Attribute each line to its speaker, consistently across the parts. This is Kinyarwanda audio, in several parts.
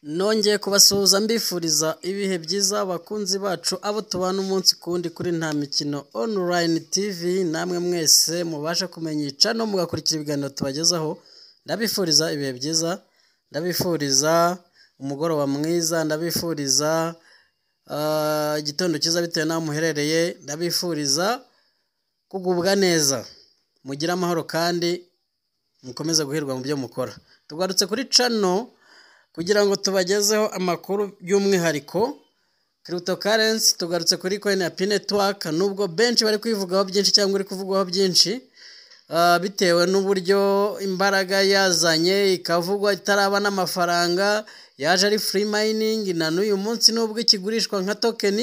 Speaker 1: Nongeye kubasuhuza mbifuriza ibihe byiza abakunzi bacu abo tubana umunsi kundi kuri Nta Mikino Online TV, namwe mwese mubasha kumenyesha no mugakurikira ibiganiro tubagezaho. Ndabifuriza ibihe byiza, ndabifuriza umugoroba mwiza, ndabifuriza igitondo cyiza bitewe n'aho muherereye, ndabifuriza kugubwa neza, mugire amahoro kandi mukomeze guhirwa mu byo mukora. Tugarutse kuri channel kugira ngo tubagezeho amakuru by'umwihariko cryptocurrency. Tugarutse kuri coin ya P-Network, nubwo benshi bari kwivugaho byinshi cyangwa uri kuvugwaho byinshi bitewe n'uburyo imbaraga yazanye ikavugwa itaraba n'amafaranga, yaje ari free mining, na n'uyu munsi nubwo ikigurishwa nka token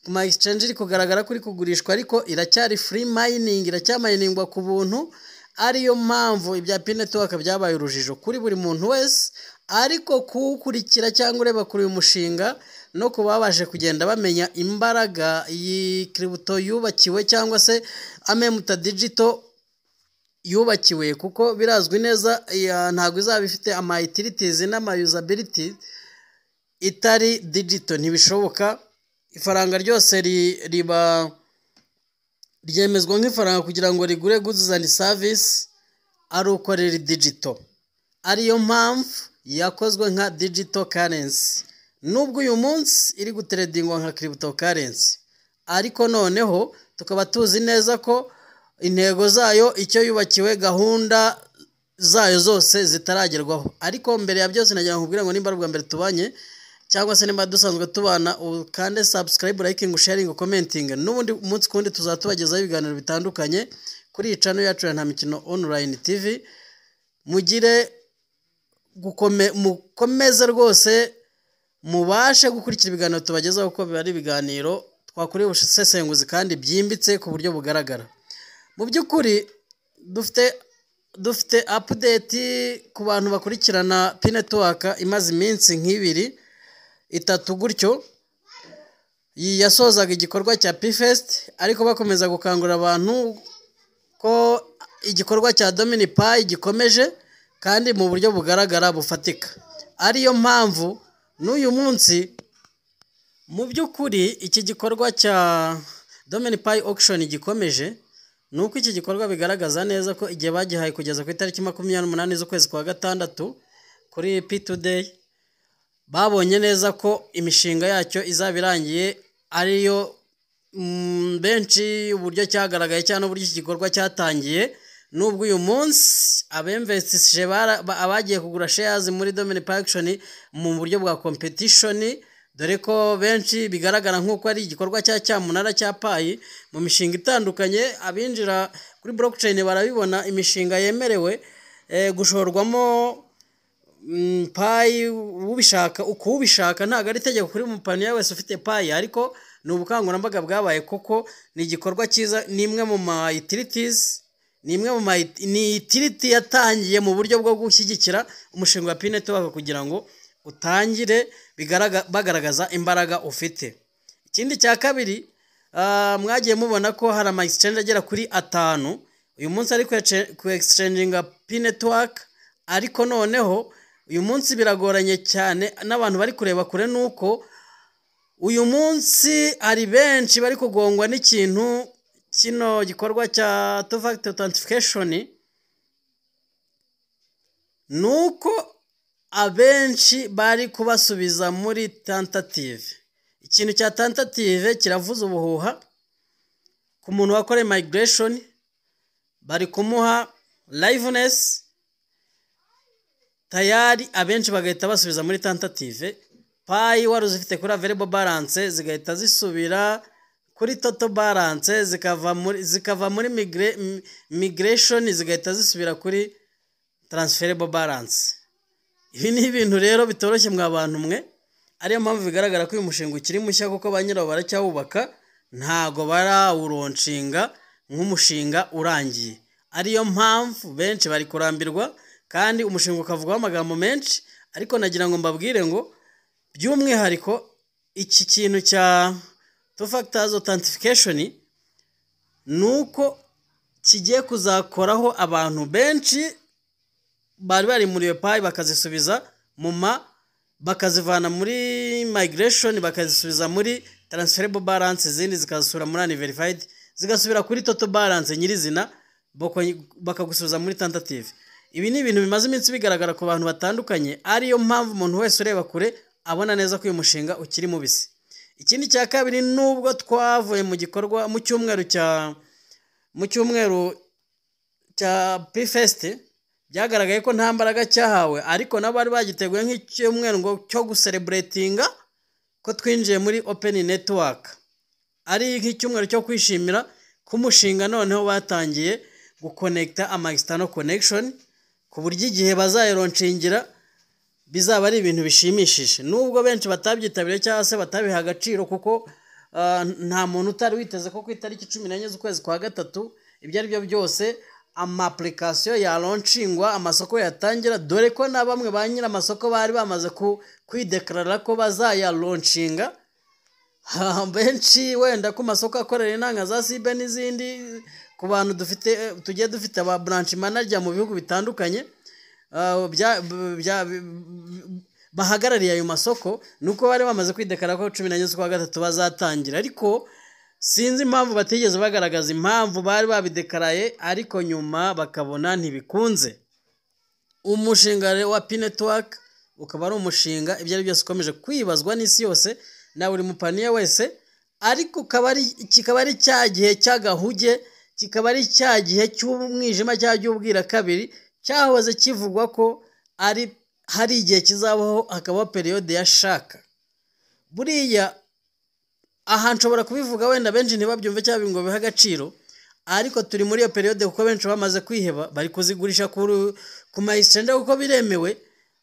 Speaker 1: ku ma exchange iri kugaragara kuri kugurishwa, ariko iracyari free mining, iracyaminingwa ku buntu. Ariyo mpamvu ibya P-Network byabaye urujijo kuri buri muntu wese, ariko kuwukurikira cyangwa ureba kuri uyu mushinga no kuba babashe kugenda bamenya imbaraga iyi crypto yubakiwe cyangwa se Amemuta Digital yubakiwe, kuko birazwi neza ntabwo izaba ifite ama utilities n'ama usability itari digital, ntibishoboka. Ifaranga ryose riba ryemezwa nk'ifaranga kugira ngo rigure goods and service ari uko riri digital. Ariyo mpamvu yakozwe nka digital currency, nubwo uyu munsi iri gutredingwa nka cryptocurrency, ariko noneho tukaba tuzi neza ko intego zayo, icyo yubakiwe, gahunda zayo zose zitaragerwaho. Ariko mbere ya byose nagira nkubwira ngo nimba rubwa mbere tubanye cyangwa se nimba dusanzwe tubana, ukande subscribe, liking, sharing, commenting. N'ubundi umunsi kundi tuzatubagezaho ibiganiro bitandukanye kuri iyi channel yacu ya Nta Mikino Online TV. Mugire mukomeze rwose mubashe gukurikira ibiganiro tubagezaho, kuko biba ari ibiganiro twakorewe ubusesenguzi kandi byimbitse ku buryo bugaragara. Mu by'ukuri dufite update ku bantu bakurikirana P-Network imaze iminsi nk'ibiri itatu gutyo, yasozaga igikorwa cya P-Fest, ariko bakomeza gukangurira abantu ko igikorwa cya DominiPay gikomeje kandi mu buryo bugaragara bufatika. Ariyo mpamvu n'uyu munsi mu by'ukuri iki gikorwa cya DominiPay auction gikomeje, nuko iki gikorwa bigaragaza neza ko igihe bagihaye kugeza ku itariki 28 z'ukwezi kwa gatandatu kuri P2Day, babonye neza ko imishinga yacyo izaba irangiye. Ariyo benshi uburyo cyagaragaye cyane uburyo iki gikorwa cyatangiye, nubwo uyu munsi abinvestishije abagiye kugura shares muri DominiPay auction mu buryo bwa competition, dore ko benshi bigaragara nk'uko ari igikorwa cya cyamunara cya Pay mu mishinga itandukanye. Abinjira kuri blockchain barabibona imishinga yemerewe gushorwamo Pay, ubishaka uko ubishaka, ntabwo ari itegeko kuri umupaniya wese ufite Pay, ariko ni ubukangurambaga bwabaye kuko ni igikorwa cyiza. Ni imwe mu ma utilities, ni utility yatangiye mu buryo bwo gushyigikira umushinga wa P-Network kugira ngo utangire bagaragaza imbaraga ufite. Ikindi cya kabiri, mwagiye mubona ko hari ama exchange agera kuri 5 uyu munsi ari ku exchanginga P-Network, ariko noneho uyu munsi biragoranye cyane n'abantu bari kureba kure, nuko uyu munsi hari benshi bari kugongwa n'ikintu kino gikorwa cya two-factor authentication, nuko abenshi bari kubasubiza muri tentative. Ikintu cya tentative kiravuza ubuhuha ku muntu wakoreye migration, bari kumuha liveness tayari, abenshi bagahita basubiza muri tentative. Pay wari uzifite kuri available balance zigahita zisubira kuri total balance, zikava muri migration zigahita zisubira kuri transferable balance. Ibi ni ibintu rero bitoroshye mwa bantu mwe, ariyo mpamvu bigaragara ko uyu mushinga ukiri mushya, kuko ba nyirawo baracyawubaka, ntago barawuronshinga nk'umushinga urangiye. Ariyo mpamvu benshi bari kurambirwa kandi umushinga ukavugwaho amagambo menshi, ariko nagira ngo mbabwire ngo by'umwihariko iki kintu cya two-factor authentication nuko kigiye kuzakoraho abantu benshi bari muri Pay bakazisubiza mu ma bakazivana muri migration bakazisubiza muri transferable balance, izindi zikazisura muri unverified zigasubira kuri total balance nyirizina bakagusubiza muri tentative. Ibi ni ibintu bimaze iminsi bigaragara ku bantu batandukanye, ariyo mpamvu umuntu wese ureba kure abona neza ko uyu mushinga ukiri mubisi. Ikindi cya kabiri, nubwo twavuye mu gikorwa mu cyumweru cya P-Fest byagaragaye ko nta mbaraga cyahawe, ariko nabo bari bagiteguye nk'icyumweru ngo cyo gucelebratinga ko twinjiye muri open network, ari nk'icyumweru cyo kwishimira ku mushinga noneho batangiye guconnecta ama external connection, ku buryo igihe bazayironcingira bizaba ari ibintu bishimishije. Nubwo benshi batabyitabiriye cyangwa se batabiha agaciro, kuko nta muntu utari witeze ko ku itariki 14 z'ukwezi kwa gatatu ibyo ari byo byose ama application ya launchingwa, amasoko yatangira, dore ko na bamwe ba nyira amasoko bari bamaze kwideklarara ko bazaya launchinga. Benshi wenda ku masoko akorera inanga za Sibe n'izindi, ku bantu tugiye dufite aba branch manager mu bihugu bitandukanye bahagarariye ayo masoko, nuko bari bamaze kwideklarara ko 14 z'ukwa gatatu bazatangira. Ariko sinzi impamvu batigeze bagaragaza impamvu bari babidekaraye, ariko nyuma bakabona ntibikunze. Umushinga wa P-Network ukaba ari umushinga ibyo ari byose ukomeje kwibazwa n'isi yose na buri mupaniya wese, ariko kikaba ari cya gihe cy'agahuge, kikaba ari cya gihe cy'umwijima cy'ubwira kabiri, cyahoze kivugwa ko hari igihe kizabaho hakabaho periode ya shaka. Buriya aha nshobora kubivuga wenda benshi ntibabyumve cyangwa ngo bihe agaciro, ariko turi muri iyo periode kuko benshi bamaze kwiheba, bari kuzigurisha ku ma exchange kuko biremewe.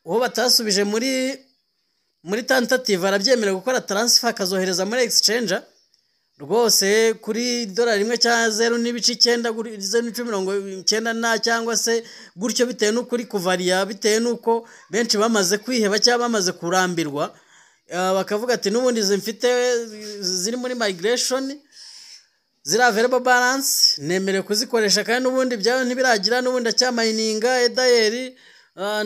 Speaker 1: Uwo batasubije muri tentative arabyemerewe gukora transfer akazohereza muri exchange rwose kuri $1 cyangwa 0.9 0.90 na cyangwa se gutyo, bitewe n'ukuri kuvaria, bitewe n'uko benshi bamaze kwiheba cyangwa bamaze kurambirwa, bakavuga ati n'ubundi zimfite ziri muri migration ziri available balance nemerewe kuzikoresha, kandi n'ubundi byawe ntibiragira, n'ubundi acyamayininga edayeri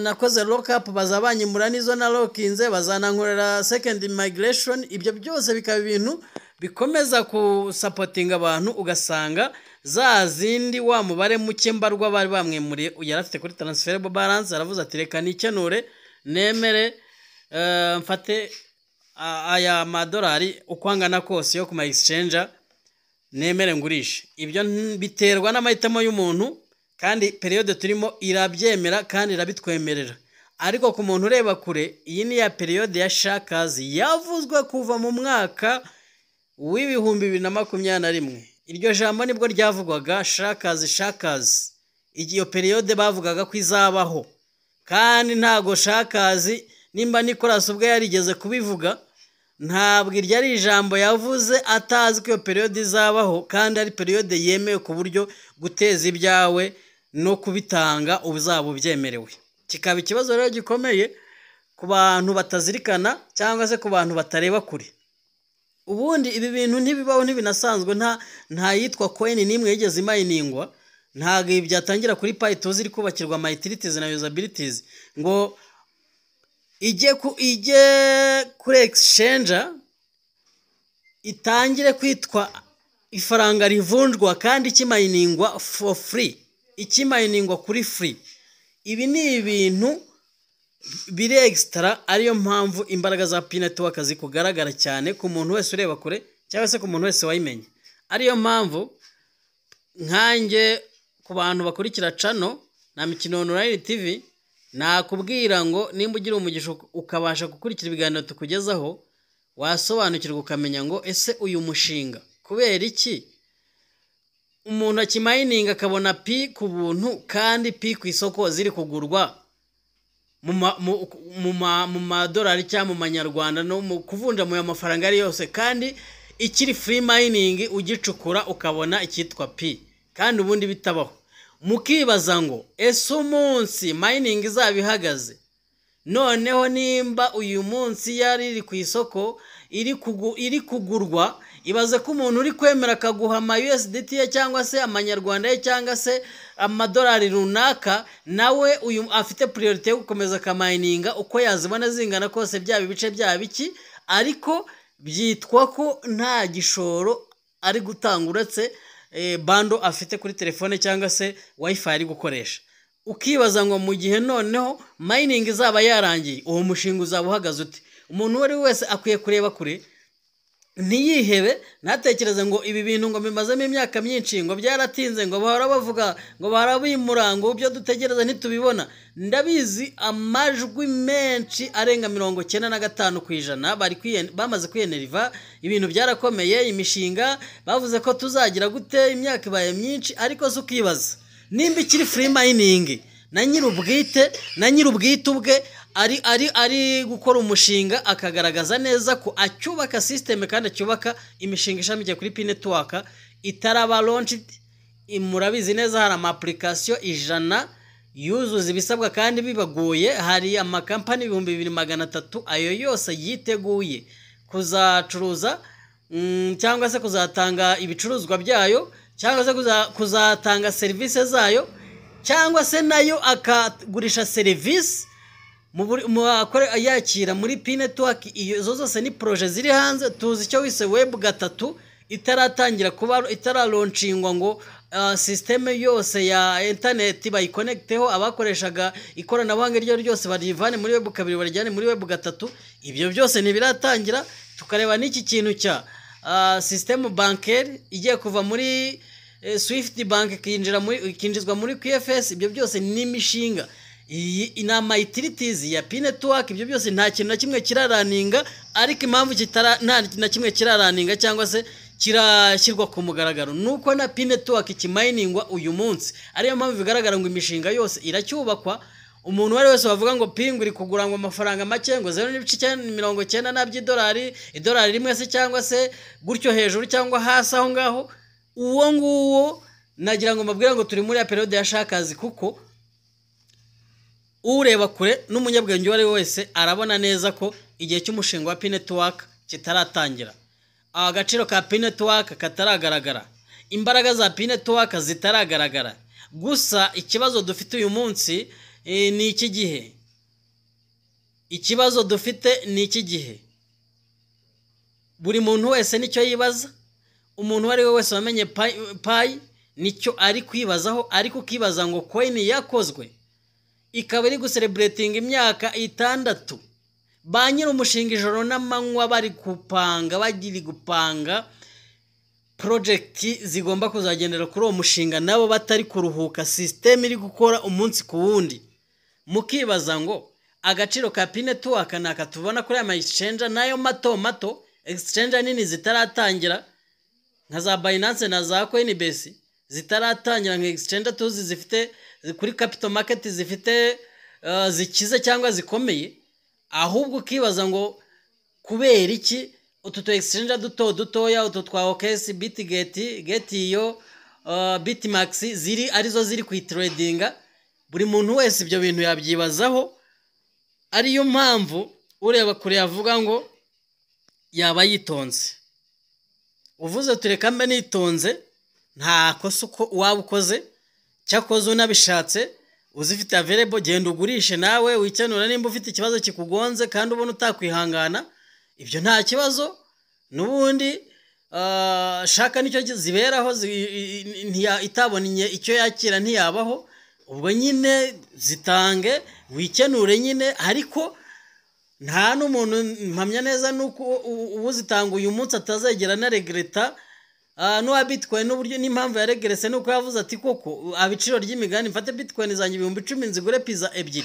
Speaker 1: nakoze lockup bazabanyimura nizo na lockinze bazanankorera second migration. Ibyo byose bikaba ibintu bikomeza kusupportinga abantu, ugasanga za zindi wa mubare muke mbarwa bari bamwemuriye uyarafite kuri transferable balance, aravuze ati reka nikenure nemere mfate aya madolari ukwangana kose yo ku ma exchange nemere ngurishe. Ibyo biterwa n'amahitamo y'umuntu, kandi periode turimo irabyemera kandi irabitwemerera. Ariko ku muntu ureba kure, iyi ni ya periode ya shakazi yavuzwe kuva mu mwaka w'2021. Iryo jambo nibwo ryavugwaga shakazi. Iyo periode bavugaga ko izabaho, kandi ntago shakazi nimba Nicolas ubwo yarigeze kubivuga, ntabwo iryo ari ijambo yavuze atazi ko iyo periode izabaho, kandi ari periode yemewe ku buryo guteza ibyawe no kubitanga uzaba ubyemerewe. Kikaba ikibazo rero gikomeye ku bantu batazirikana cyangwa se ku bantu batareba kure. Ubundi ibi bintu ntibibaho, ntibinasanzwe, nta yitwa coin nimwe yigeze imayiningwa, ntago ibi byatangira kuri Python ziri kubakirwa ama utilities na usabilities ngo ije kuri exchange itangire kwitwa ifaranga rivunjwa kandi ikimayiningwa for free, ikimayiningwa kuri free. Ibi ni ibintu biri extra, ariyo mpamvu imbaraga za P-Network zikugaragara cyane ku muntu wese ureba kure cyangwa se ku muntu wese wayimenye. Ariyo mpamvu nkanjye ku bantu bakurikira channel na Mikino Online TV nakubwira ngo nimba ugira umugisha ukabasha gukurikira ibiganiro tukugezaho, wasobanukirwa ukamenya ngo ese uyu mushinga kubera iki umuntu akimayininga akabona P ku buntu, kandi P ku isoko ziri kugurwa mu madolari cyangwa mu manyarwanda no mu kuvunja mu mafaranga ari yose, kandi ikiri free mining ugicukura ukabona ikitwa P, kandi ubundi bitabaho. Mukibaza ngo ese umunsi mining izaba ihagaze noneho nimba uyu munsi yari iri ku isoko iri kugurwa, ibaze ko umuntu uri kwemera akaguha ama USDT ye cyangwa se amanyarwanda ye cyangwa se amadolari runaka, nawe uyu afite priority yo gukomeza akamayininga uko yazibona zingana kose byaba ibice byaba iki, ariko byitwa ko nta gishoro ari gutanga uretse bando afite kuri telefone cyangwa se wifi ari gukoresha. Ukibaza ngo mu gihe noneho mining izaba yarangiye, uwo mushinga uzaba uhagaze ute? Umuntu wari wese akwiye kureba kure, ntiyihebe, ntatekereze ngo ibi bintu ngo bimazemo imyaka myinshi, ngo byaratinze, ngo bahora bavuga, ngo barabimura, ngo ibyo dutegereza ntitubibona. Ndabizi amajwi menshi arenga 95% bamaze kwiyeneriva, ibintu byarakomeye, imishinga bavuze ko tuzagira gute, imyaka ibaye myinshi, ariko se ukibaza nimba ikiri free mining na nyirubwite ubwe ari gukora umushinga akagaragaza neza ko acyubaka system kandi acyubaka imishinga ishamikiye kuri Pi Network itaraba launched. Murabizi neza hari ama application 100 yuzuza ibisabwa kandi bibagoye, hari ama company 2300 ayo yose yiteguye kuzacuruza cyangwa se kuzatanga ibicuruzwa byayo, cyangwa se kuzatanga service zayo, cyangwa se nayo akagurisha service yakira muri Pi Network. Izo zose ni projet ziri hanze. Tuzi icyo wise web 3 itaratangira kuba itaralonchingwa ngo system yose ya internet bayiconnecteho, abakoreshaga ikoranabuhanga iryo ryose barivane muri web 2 barijyane muri web 3. Ibyo byose ntibiratangira. Tukareba n'iki kintu cya system bancaire igiye kuva muri Swift Bank kinjizwa muri QFS. Ibyo byose ni imishinga, inama utilities ya Pi Network. Ibyo byose nta kintu na kimwe kiraraninga, ariko impamvu nta na kimwe kiraraninga cyangwa se kirashyirwa ku mugaragaro nuko na Pi Network kiminingwa uyu munsi. Ariyo mpamvu bigaragara ngo imishinga yose iracyubakwa. Umuntu wari wese wavuga ngo Pingu iri kugura ngo amafaranga make ngo 0.90 by'idolari, idolari rimwe se cyangwa se gutyo hejuru cyangwa hasi aho ngaho, uwo nguwo nagira ngo mbabwira ngo turi muri ya periode ya shakazi, kuko ureba kure n'umunyabwenge wari wese arabona neza ko igihe cy'umushinga wa Pi Network kitaratangira, agaciro ka Pi Network kataragaragara, imbaraga za Pi Network zitaragaragara. Gusa ikibazo dufite uyu munsi ni iki gihe, ikibazo dufite ni iki gihe. Buri muntu wese nicyo yibaza, umuntu wari wese wamenye Pi nicyo ari kwibazaho, ariko kibaza ngo coin yakozwe ikaba iri gucelebrating imyaka 6, ba nyiri umushinga ijoro n'amanywa bari kupanga, bagiri gupanga project zigomba kuzagendera kuri uwo mushinga, nabo batari kuruhuka, system iri gukora umunsi ku wundi. Mukibaza ngo agaciro ka Pi Network naka tubona kuri ama exchange nayo mato exchange nini zitaratangira nka za Binance na za Coinbase zitaratangira, nka exchange tuzi zifite kuri capital market zifite zikize cyangwa zikomeye. Ahubwo kibaza ngo kubera iki utu exchange dutoya utu twa OKS, Bitget, Getiyo, Bitmax arizo ziri ku tradinga. Buri muntu wese ibyo bintu yabyibazaho, ariyo mpamvu ureba kure yavuga ngo yaba yitonze. Uvuze tureka mbe nitonze, nta kosa uko waba ukoze, cyakoze unabishatse uzifite available, genda ugurishe nawe wikenura. Nimba ufite ikibazo kikugonze kandi ubona utakwihangana, ibyo nta kibazo, nubundi shaka nicyo ziberaho, itabonye icyo yakira ntiyabaho. Ubwo nyine zitange wikenure nyine, ariko nta n'umuntu mpamya neza nuko ubuzitanga uyu munsi atazegera na regreta. N'uwa Bitcoin n'uburyo n'impamvu yaregerese nuko yavuze ati koko abiciro ry'imigani mfate Bitcoin zanjye 10,000 nzigure pizza 2,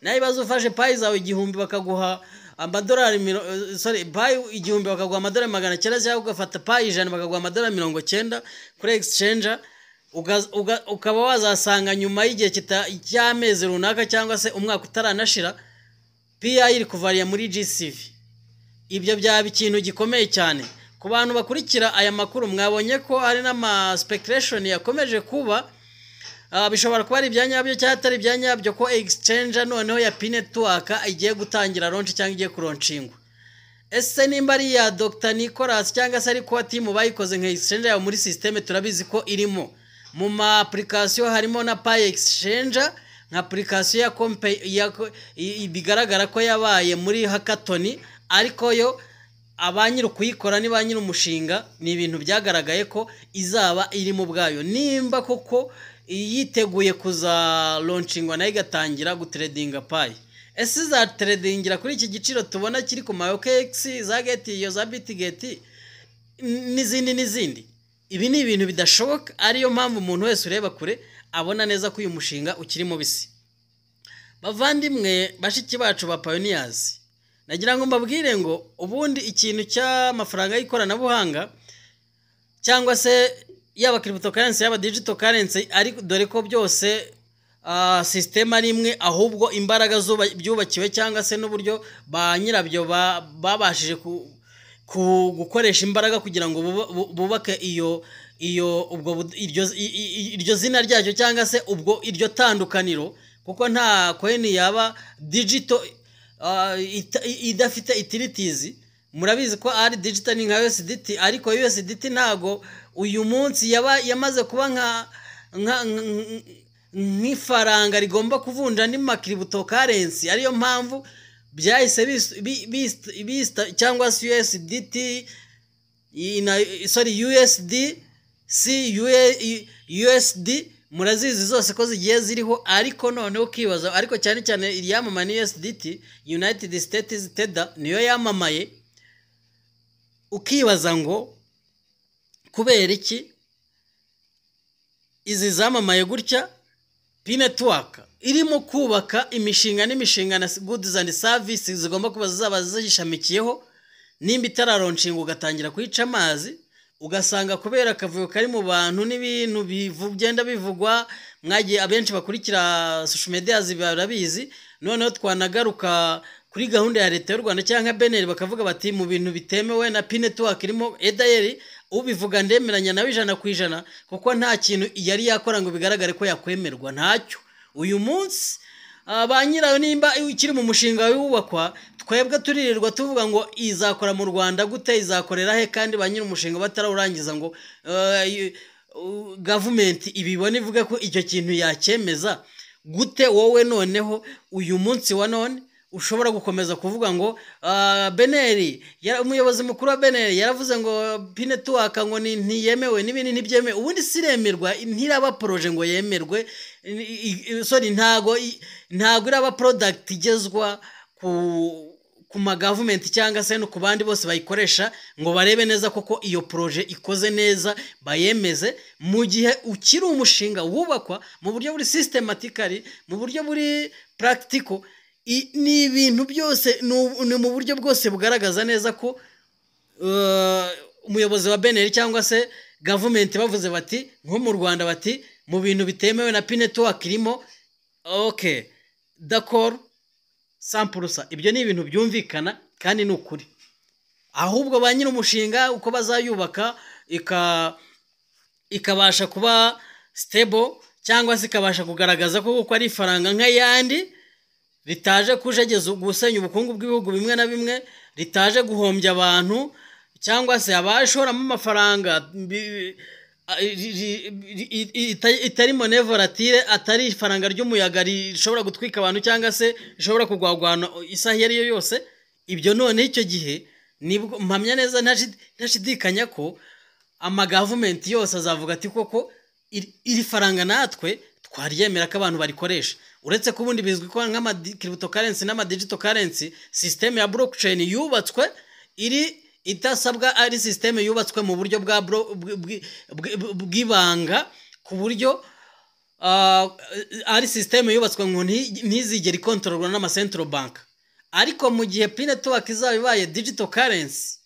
Speaker 1: nayo bazo ufashe Pi zawe 1000 bakaguha amadolari Pi 1000 bakaguha amadolari 900, cyangwa ugafata Pi 100 bakaguha amadolari 90 kuri exchange. Ukaba wazasanga nyuma y'igihe cy'amezi runaka cyangwa se umwaka utaranashira Pi iri kuvariya muri GCV. Ibyo byaba ikintu gikomeye cyane ku bantu bakurikira aya makuru. Mwabonye ko hari n'ama speculation yakomeje kuba bishobora kuba ari ibyanyabyo cyangwa atari ibyanyabyo ko exchange noneho ya P-Network igiye gutangira launch cyangwa igiye kuronshingwa. Ese nimba ari ya Dr. Nicolas cyangwa se ari ko team bayikoze nka exchange yawe muri system, turabizi ko irimo mu ma application harimo na Pi Exchange nka application ya bigaragara ko yabaye muri hackathon, ariko yo abanyiri kuyikora ni banyiri umushinga, ni ibintu byagaragaye ko izaba iri mu bwayo nimba koko yiteguye kuza launchingwa nayo igatangira gutradinga Pi. Ese za tradingira kuri iki giciro tubona kiri ku OKX za Get iyo za Bitget n'izindi. Ibi ni ibintu bidashoboka, ariyo mpamvu umuntu wese ureba kure abona neza ko uyu mushinga ukiri mu bisi. Bavandimwe bashiki bacu ba pioneers, nagira ngo mbabwire ngo ubundi ikintu cy'amafaranga y'ikoranabuhanga cyangwa se yaba cryptocurrency yaba digital currency, ariko dore ko byose system ari imwe, ahubwo imbaraga byubakiwe cyangwa se n'uburyo ba nyirabyo babashije gukoresha imbaraga kugira ngo bubake iryo zina ryacyo cyangwa se ubwo iryo tandukaniro, kuko nta coin yaba digital idafite utilities. Murabizi ko ari digital ni nka USDT, ariko USDT ntago uyu munsi yamaze kuba nk'ifaranga rigomba kuvunja ni cryptocurrency, ariyo mpamvu byahise bista cyangwa USDT USD murazizi zose ko zigiye ziriho, ariko noneho ukibaza, ariko cyane cyane iyamamaye USDT United States Tether niyo yamamaye, ukibaza ngo kubera iki izi zamamaye gutya. P-Network irimo kubaka imishinga na goods and services zigomba kuba zaba zishamikiyeho, nimba itararoncinga ugatangira kwica amazi, ugasanga kubera akavuyo kari mu bantu n'ibintu bigenda bivugwa, mwagiye abenshi bakurikira social media barabizi. Noneho twanagaruka kuri gahunda ya leta y'u Rwanda cyangwa BNL bakavuga bati mu bintu bitemewe na P-Network irimo edayeri, ubivuga ndemeranya nawe 100%, kuko nta kintu yari yakora ngo bigaragare ko yakwemerwa, ntacyo. Uyu munsi ba nyirayo nimba ikiri mu mushinga wubakwa, twebwe turirirwa tuvuga ngo izakora mu Rwanda gute, izakorera he, kandi ba nyiri umushinga batarawurangiza ngo government ibibone ivuga ko icyo kintu yacyemeza gute. Wowe noneho uyu munsi wa none ushobora gukomeza kuvuga ngo BNL umuyobozi mukuru wa BNL yaravuze ngo P-Network ngo ntiyemewe n'ibindi ntibyemewe. Ubundi siremerwa, ntiraba projet ngo yemerwe, ntago iraba product igezwa ku ma government cyangwa se no ku bandi bose bayikoresha ngo barebe neza koko iyo projet ikoze neza bayemeze, mu gihe ukiri umushinga wubakwa mu buryo buri systematically, mu buryo buri practical. Ni ibintu byose ni mu buryo bwose bugaragaza neza ko umuyobozi wa BNL cyangwa se government bavuze bati nko mu Rwanda bati mu bintu bitemewe na P-Network irimo. Okay, d'accord 100%, ibyo ni ibintu byumvikana kandi ni ukuri. Ahubwo ba nyiri umushinga uko bazayubaka ikabasha kuba stable cyangwa se ikabasha kugaragaza ko ari ifaranga nk'ayandi, ritaje kujegeza gusenya ubukungu bw'ibihugu bimwe na bimwe, ritaje guhombya abantu cyangwa se abashoramo amafaranga itari monnaie volatile, atari ifaranga ry'umuyaga rishobora gutwika abantu cyangwa se rishobora kugwagwana isaha iyo ari yo yose. Ibyo none icyo gihe nibwo mpamya neza ntashidikanya ko ama government yose azavuga ati koko iri faranga natwe twaryemera ko abantu barikoresha. Uretse ko ubundi bizwi ko nk'ama cryptocurrency n'ama digital currency system ya blockchain yubatswe itasabwa, ari system yubatswe mu buryo bw'ibanga, ku buryo ari system yubatswe ngo ntizigere controlwa n'ama central bank. Ariko mu gihe P-Network izaba ibaye digital currency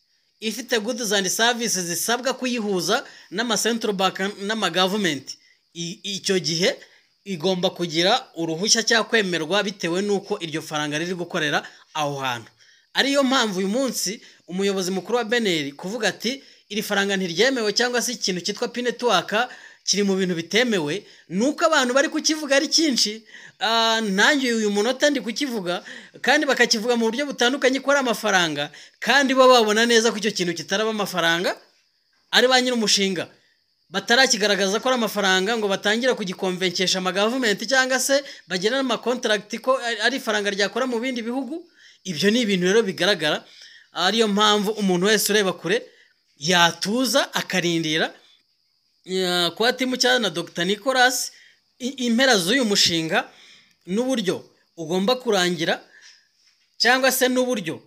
Speaker 1: ifite goods and services zisabwa kuyihuza n'ama central bank n'ama government, icyo gihe igomba kugira uruhushya cyangwa kwemerwa bitewe nuko iryo faranga riri gukorera aho hantu. Ariyo mpamvu uyu munsi umuyobozi mukuru wa BNL kuvuga ati iri faranga ntiryemewe cyangwa se ikintu cyitwa P-Network kiri mu bintu bitemewe, nuko abantu bari kukivuga ari cyinshi. Nanjye uyu munota ndi kukivuga kandi bakakivuga mu buryo butandukanye ko ari amafaranga, kandi bo babona neza ko icyo kintu kitaraba amafaranga, ari ba nyiri umushinga batarakigaragaza ko ari amafaranga ngo batangira kugikonvenkesha amagavumenti cyangwa se bagirana amakontaragiti ko ari ifaranga ryakora mu bindi bihugu. Ibyo ni ibintu rero bigaragara, ariyo mpamvu umuntu wese ureba kure yatuza akarindira kwa timu cyane na Dr. Nicolas impera z'uyu mushinga n'uburyo ugomba kurangira, cyangwa se n'uburyo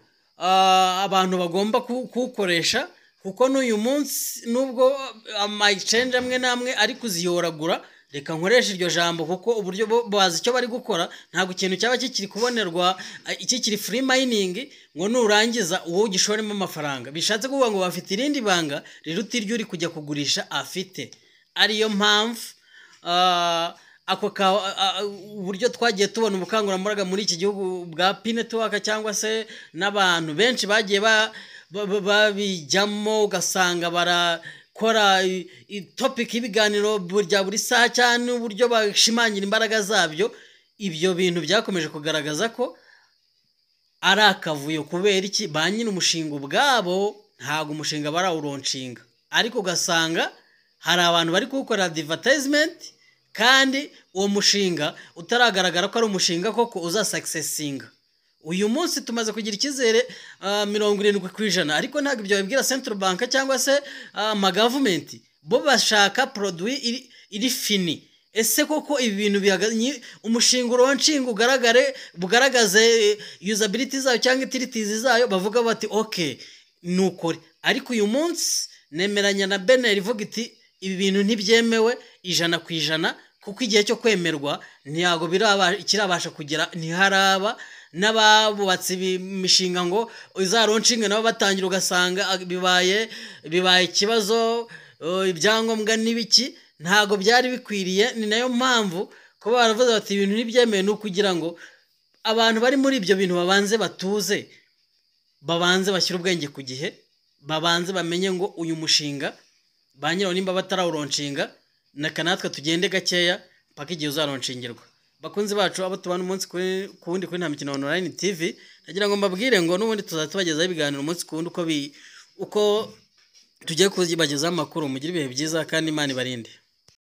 Speaker 1: abantu bagomba kuwukoresha, kuko n'uyu munsi nubwo ama-exchange amwe n'amwe ari kuziyoragura, reka nkoresha iryo jambo kuko uburyo bazi icyo bari gukora, ntabwo ikintu cyaba kikiri kubonerwa, kikiri free mining ngo nurangiza uwo gishoremo amafaranga. Bishatse kuvuga ngo bafite irindi banga riruta iryo uri kujya kugurisha afite. Ariyo mpamvu uburyo twagiye tubona ubukangurambaga muri iki gihugu bwa P-Network, cyangwa se n'abantu benshi bagiye babijyamo, ugasanga barakora topic y'ibiganiro bya buri saha cyane uburyo bashimangira imbaraga zabyo. Ibyo bintu byakomeje kugaragaza ko ari akavuyo. Kubera iki? Ba nyine umushinga ubwabo ntabwo umushinga barawuronshinga, ariko ugasanga hari abantu bari kuwukora advertisement, kandi uwo mushinga utaragaragara ko ari umushinga koko uzasuccessinga. Uyu munsi tumaze kugira icyizere 70%, ariko ntabwo ibyo babibwira Central Bank cyangwa se amagavumenti. Bo bashaka produit iri fini. Ese koko ibi bintu umushinga uronshinga bugaragaze usability zayo cyangwa utilities zayo, bavuga bati okay nukore. Ariko uyu munsi nemeranya na Benel ivuga iti ibi bintu ntibyemewe 100%, kuko igihe cyo kwemerwa ntiyago kirabasha kugera, ntiharaba n'ababubatse imishinga ngo izaronshinga nabo batangira, ugasanga bibaye ikibazo, ibyangombwa n'ibiki ntago byari bikwiriye. Ni nayo mpamvu ko baravuze bati ibintu ntibyemewe, no kugira ngo abantu bari muri ibyo bintu babanze batuze, babanze bashyira ubwenge ku gihe, babanze bamenye ngo uyu mushinga ba nyirawo nimba batarawuronshinga, natwe tugende gakeya paka igihe uzaronshingerwa. Bakunzi bacu abo tubana umunsi ku wundi kuri Nta Mikino Online TV, nagira ngo mbabwire ngo n'ubundi tuzatubagezaho ibiganiro umunsi ku wundi uko tugiye kuzibagezaho amakuru. Mugire ibihe byiza kandi Imana ibarinde.